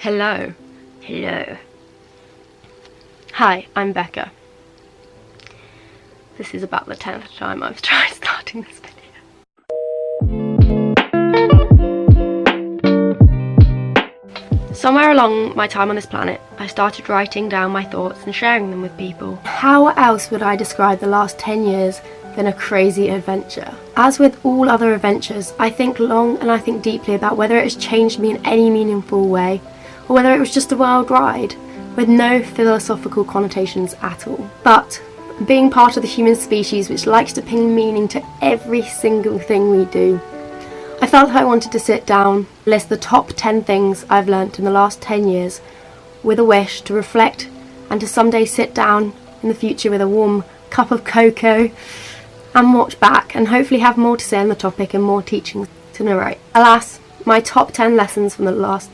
Hello. Hello. Hi, I'm Becca. This is about the 10th time I've tried starting this video. Somewhere along my time on this planet, I started writing down my thoughts and sharing them with people. How else would I describe the last 10 years than a crazy adventure? As with all other adventures, I think long and I think deeply about whether it has changed me in any meaningful way, or whether it was just a wild ride, with no philosophical connotations at all. But being part of the human species which likes to pin meaning to every single thing we do, I felt I wanted to sit down, list the top 10 things I've learnt in the last 10 years, with a wish to reflect and to someday sit down in the future with a warm cup of cocoa and watch back and hopefully have more to say on the topic and more teachings to narrate. Alas, my top 10 lessons from the last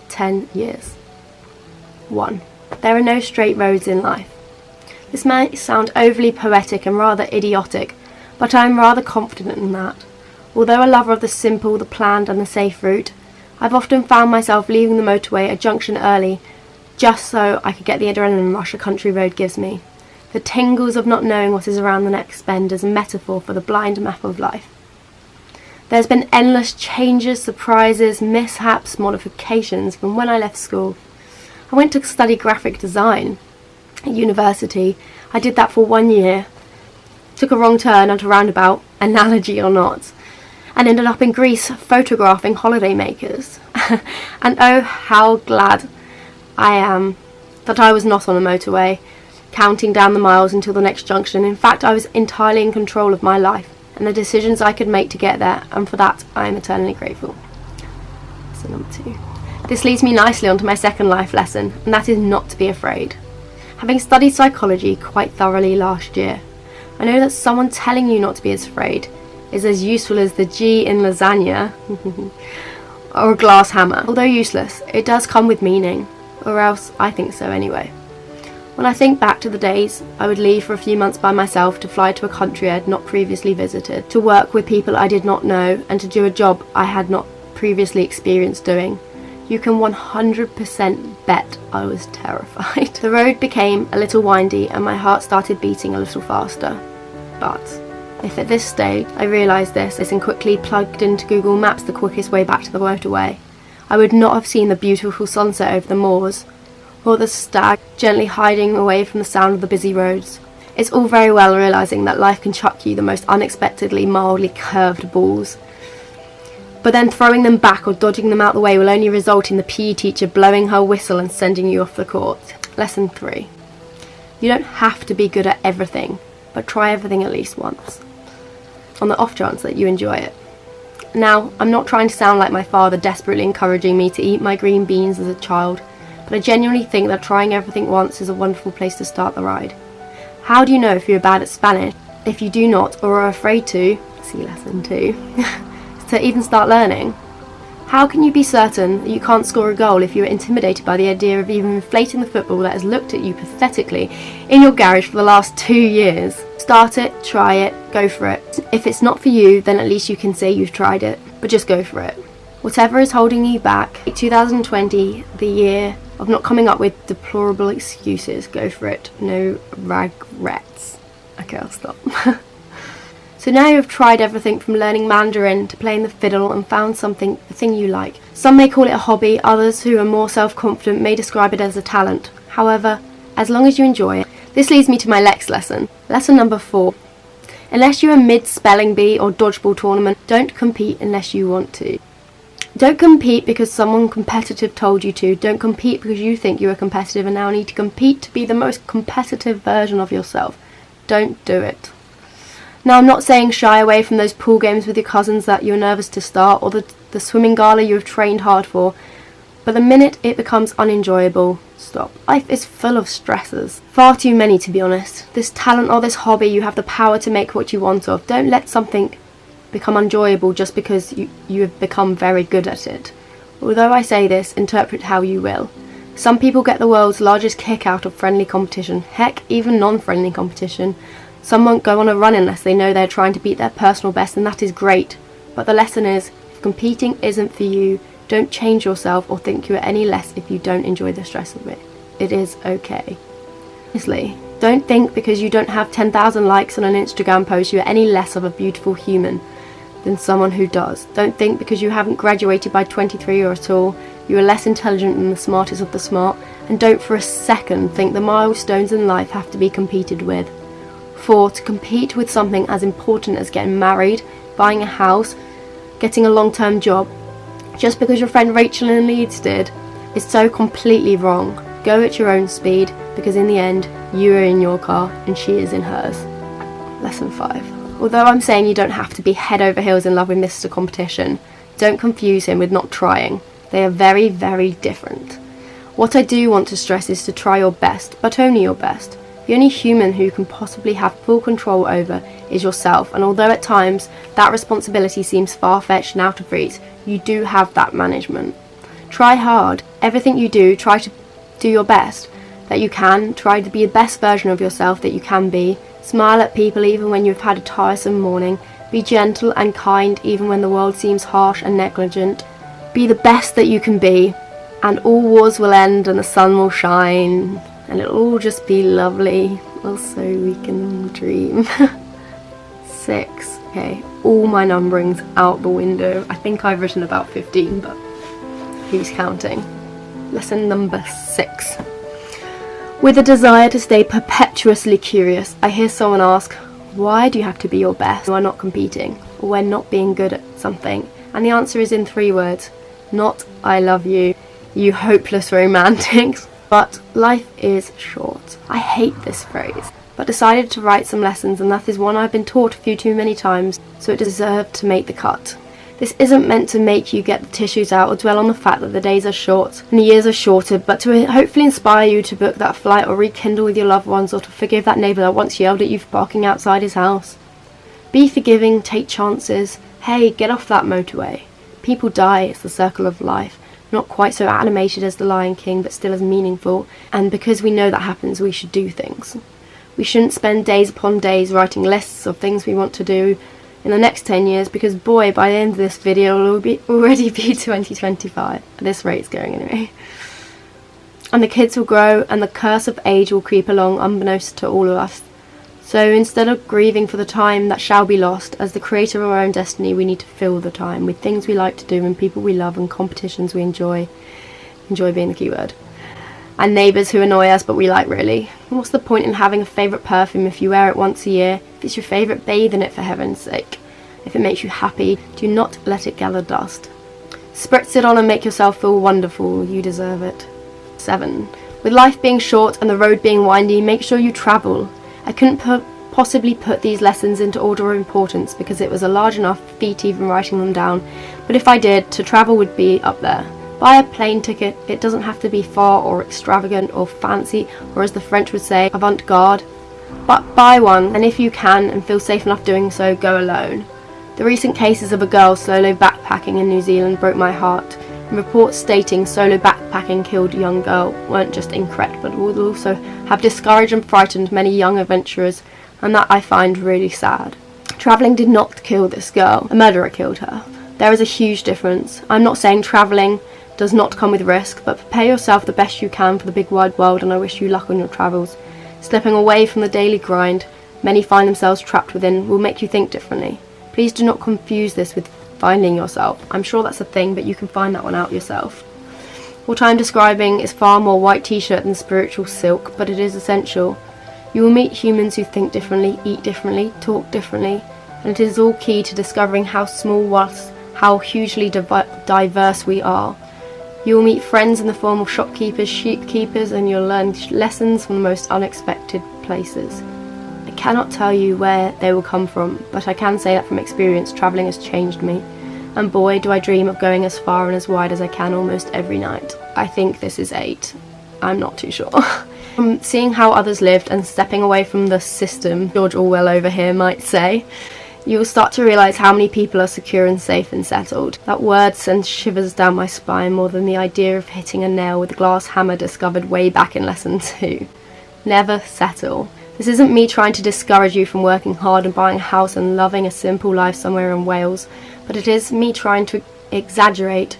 10 years. 1. There are no straight roads in life. This might sound overly poetic and rather idiotic, but I am rather confident in that. Although a lover of the simple, the planned and the safe route, I've often found myself leaving the motorway at a junction early just so I could get the adrenaline rush a country road gives me. The tingles of not knowing what is around the next bend is a metaphor for the blind map of life. There's been endless changes, surprises, mishaps, modifications from when I left school. I went to study graphic design at university. I did that for 1 year, took a wrong turn at a roundabout, analogy or not, and ended up in Greece photographing holiday makers. And oh, how glad I am that I was not on a motorway, counting down the miles until the next junction. In fact, I was entirely in control of my life and the decisions I could make to get there, and for that I am eternally grateful. So number 2. This leads me nicely onto my second life lesson, and that is not to be afraid. Having studied psychology quite thoroughly last year, I know that someone telling you not to be as afraid is as useful as the G in lasagna or a glass hammer. Although useless, it does come with meaning, or else I think so anyway. When I think back to the days I would leave for a few months by myself to fly to a country I had not previously visited, to work with people I did not know, and to do a job I had not previously experienced doing, you can 100% bet I was terrified. The road became a little windy and my heart started beating a little faster. But if at this stage I realised this and quickly plugged into Google Maps the quickest way back to the motorway, I would not have seen the beautiful sunset over the moors, or the stag gently hiding away from the sound of the busy roads. It's all very well realising that life can chuck you the most unexpectedly mildly curved balls, but then throwing them back or dodging them out the way will only result in the PE teacher blowing her whistle and sending you off the court. Lesson 3. You don't have to be good at everything, but try everything at least once, on the off chance that you enjoy it. Now, I'm not trying to sound like my father desperately encouraging me to eat my green beans as a child, but I genuinely think that trying everything once is a wonderful place to start the ride. How do you know if you're bad at Spanish if you do not, or are afraid to, see lesson 2, to even start learning? How can you be certain that you can't score a goal if you are intimidated by the idea of even inflating the football that has looked at you pathetically in your garage for the last 2 years? Start it, try it, go for it. If it's not for you, then at least you can say you've tried it, but just go for it. Whatever is holding you back, 2020, the year of not coming up with deplorable excuses, go for it. No regrets. Okay, I'll stop. So now you've tried everything from learning Mandarin to playing the fiddle and found the thing you like. Some may call it a hobby, others who are more self-confident may describe it as a talent. However, as long as you enjoy it. This leads me to my next lesson. Lesson number 4. Unless you're a mid-spelling bee or dodgeball tournament, don't compete unless you want to. Don't compete because someone competitive told you to. Don't compete because you think you are competitive and now need to compete to be the most competitive version of yourself. Don't do it. Now, I'm not saying shy away from those pool games with your cousins that you're nervous to start, or the swimming gala you have trained hard for, but the minute it becomes unenjoyable, stop. Life is full of stresses. Far too many, to be honest. This talent or this hobby, you have the power to make what you want of. Don't let something become enjoyable just because you have become very good at it. Although I say this, interpret how you will. Some people get the world's largest kick out of friendly competition. Heck, even non-friendly competition. Some won't go on a run unless they know they're trying to beat their personal best, and that is great. But the lesson is, if competing isn't for you, Don't change yourself or think you are any less if you don't enjoy the stress of it. It is okay. Honestly, don't think because you don't have 10,000 likes on an Instagram post you are any less of a beautiful human than someone who does. Don't think because you haven't graduated by 23 or at all, you are less intelligent than the smartest of the smart. And don't for a second think the milestones in life have to be competed with. For to compete with something as important as getting married, buying a house, getting a long-term job, just because your friend Rachel in Leeds did, is so completely wrong. Go at your own speed, because in the end, you are in your car and she is in hers. Lesson 5. Although I'm saying you don't have to be head over heels in love with Mr. Competition, don't confuse him with not trying. They are very, very different. What I do want to stress is to try your best, but only your best. The only human who you can possibly have full control over is yourself, and although at times that responsibility seems far-fetched and out of reach, you do have that management. Try hard. Everything you do, try to do your best that you can. Try to be the best version of yourself that you can be. Smile at people even when you've had a tiresome morning. Be gentle and kind even when the world seems harsh and negligent. Be the best that you can be, and all wars will end and the sun will shine, and it'll all just be lovely, also we can dream. 6. Okay, all my numbering's out the window. I think I've written about 15, but who's counting? Lesson number 6. With a desire to stay perpetuously curious, I hear someone ask, why do you have to be your best when not competing, or when not being good at something? And the answer is in 3 words. Not I love you, you hopeless romantics. But life is short. I hate this phrase, but decided to write some lessons, and that is one I've been taught a few too many times, so it deserved to make the cut. This isn't meant to make you get the tissues out or dwell on the fact that the days are short and the years are shorter, but to hopefully inspire you to book that flight or rekindle with your loved ones, or to forgive that neighbour that once yelled at you for parking outside his house. Be forgiving, take chances. Hey, get off that motorway. People die, it's the circle of life. Not quite so animated as The Lion King, but still as meaningful, and because we know that happens, we should do things. We shouldn't spend days upon days writing lists of things we want to do in the next 10 years, because boy, by the end of this video it'll already be 2025. At this rate it's going anyway. And the kids will grow, and the curse of age will creep along unbeknownst to all of us. So instead of grieving for the time that shall be lost, as the creator of our own destiny, we need to fill the time with things we like to do and people we love and competitions we enjoy. Enjoy being the key word. And neighbours who annoy us but we like really. And what's the point in having a favourite perfume if you wear it once a year? If it's your favourite, bathe in it for heaven's sake. If it makes you happy, do not let it gather dust. Spritz it on and make yourself feel wonderful. You deserve it. 7. With life being short and the road being windy, make sure you travel. I couldn't possibly put these lessons into order of importance because it was a large enough feat even writing them down, but if I did, to travel would be up there. Buy a plane ticket. It doesn't have to be far or extravagant or fancy, or as the French would say, avant-garde. But buy one, and if you can and feel safe enough doing so, go alone. The recent cases of a girl solo backpacking in New Zealand broke my heart. Reports stating solo backpacking killed a young girl weren't just incorrect, but would also have discouraged and frightened many young adventurers, and that I find really sad. Travelling did not kill this girl. A murderer killed her. There is a huge difference. I'm not saying travelling does not come with risk, but prepare yourself the best you can for the big wide world, and I wish you luck on your travels. Slipping away from the daily grind many find themselves trapped within will make you think differently. Please do not confuse this with finding yourself. I'm sure that's a thing, but you can find that one out yourself. What I'm describing is far more white t-shirt than spiritual silk, but it is essential. You will meet humans who think differently, eat differently, talk differently, and it is all key to discovering how small whilst how hugely diverse we are. You will meet friends in the form of shopkeepers, sheepkeepers, and you'll learn lessons from the most unexpected places. I cannot tell you where they will come from, but I can say that from experience, travelling has changed me. And boy, do I dream of going as far and as wide as I can almost every night. I think this is 8. I'm not too sure. From seeing how others lived and stepping away from the system, George Orwell over here might say, you will start to realise how many people are secure and safe and settled. That word sends shivers down my spine more than the idea of hitting a nail with a glass hammer discovered way back in lesson 2. Never settle. This isn't me trying to discourage you from working hard and buying a house and loving a simple life somewhere in Wales, but it is me trying to exaggerate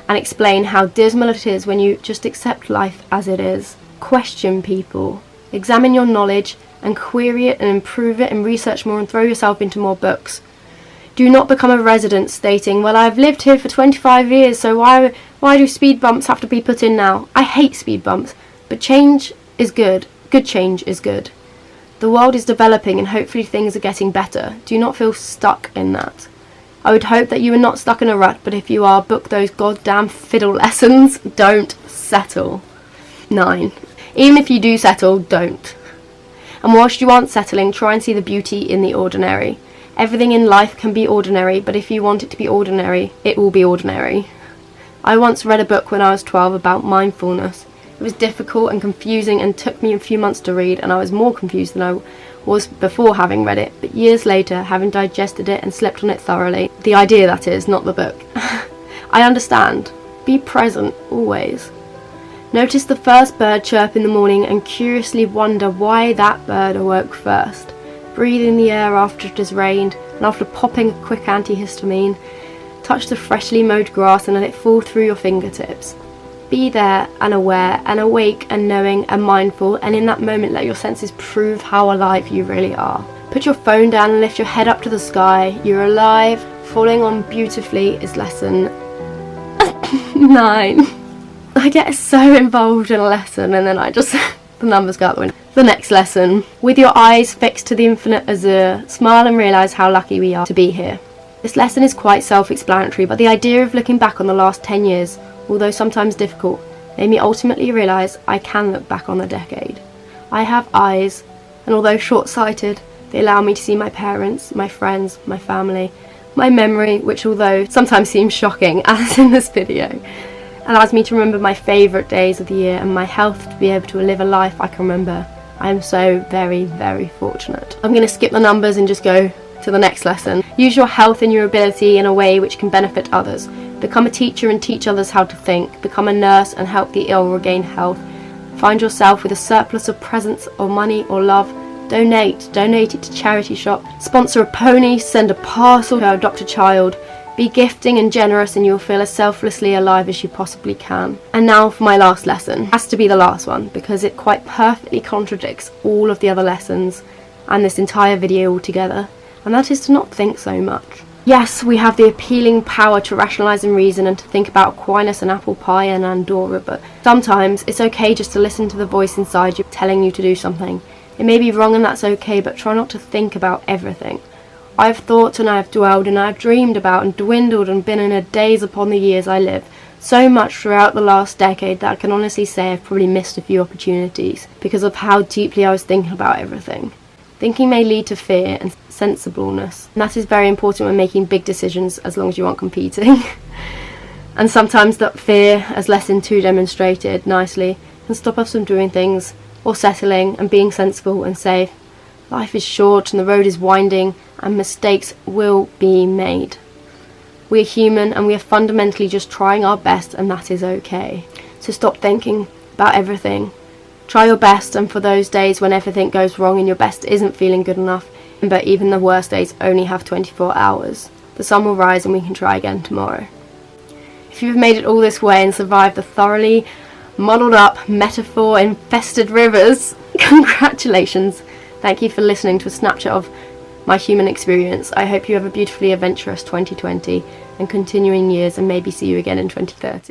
and explain how dismal it is when you just accept life as it is. Question people. Examine your knowledge and query it and improve it and research more and throw yourself into more books. Do not become a resident stating, well, I've lived here for 25 years, so why do speed bumps have to be put in now? I hate speed bumps, but change is good. Good change is good. The world is developing and hopefully things are getting better. Do not feel stuck in that. I would hope that you are not stuck in a rut, but if you are, book those goddamn fiddle lessons. Don't settle. 9. Even if you do settle, don't. And whilst you aren't settling, try and see the beauty in the ordinary. Everything in life can be ordinary, but if you want it to be ordinary, it will be ordinary. I once read a book when I was 12 about mindfulness. It was difficult and confusing and took me a few months to read, and I was more confused than I was before having read it, but years later, having digested it and slept on it thoroughly, the idea that is, not the book, I understand. Be present, always. Notice the first bird chirp in the morning and curiously wonder why that bird awoke first. Breathe in the air after it has rained, and after popping a quick antihistamine, touch the freshly mowed grass and let it fall through your fingertips. Be there and aware and awake and knowing and mindful, and in that moment let your senses prove how alive you really are. Put your phone down and lift your head up to the sky. You're alive. Falling on beautifully is lesson 9. I get so involved in a lesson and then the numbers go out the window. The next lesson. With your eyes fixed to the infinite azure, smile and realise how lucky we are to be here. This lesson is quite self-explanatory, but the idea of looking back on the last 10 years, although sometimes difficult, made me ultimately realise I can look back on the decade. I have eyes, and although short-sighted, they allow me to see my parents, my friends, my family, my memory, which although sometimes seems shocking, as in this video, allows me to remember my favourite days of the year and my health to be able to live a life I can remember. I am so very, very fortunate. I'm going to skip the numbers and just go to the next lesson. Use your health and your ability in a way which can benefit others. Become a teacher and teach others how to think. Become a nurse and help the ill regain health. Find yourself with a surplus of presents or money or love. Donate it to charity shop. Sponsor a pony, send a parcel to adopt a child. Be gifting and generous and you'll feel as selflessly alive as you possibly can. And now for my last lesson. It has to be the last one because it quite perfectly contradicts all of the other lessons and this entire video altogether. And that is to not think so much. Yes, we have the appealing power to rationalise and reason and to think about Aquinas and apple pie and Andorra, but sometimes it's okay just to listen to the voice inside you telling you to do something. It may be wrong and that's okay, but try not to think about everything. I have thought and I have dwelled and I have dreamed about and dwindled and been in a daze upon the years I live. So much throughout the last decade that I can honestly say I've probably missed a few opportunities because of how deeply I was thinking about everything. Thinking may lead to fear and sensibleness, and that is very important when making big decisions as long as you aren't competing. And sometimes that fear, as lesson 2 demonstrated nicely, can stop us from doing things or settling and being sensible and safe. Life is short and the road is winding and mistakes will be made. We are human and we are fundamentally just trying our best, and that is okay. So stop thinking about everything. Try your best, and for those days when everything goes wrong and your best isn't feeling good enough, but even the worst days only have 24 hours. The sun will rise and we can try again tomorrow. If you've made it all this way and survived the thoroughly muddled up, metaphor-infested rivers, congratulations. Thank you for listening to a snapshot of my human experience. I hope you have a beautifully adventurous 2020 and continuing years, and maybe see you again in 2030.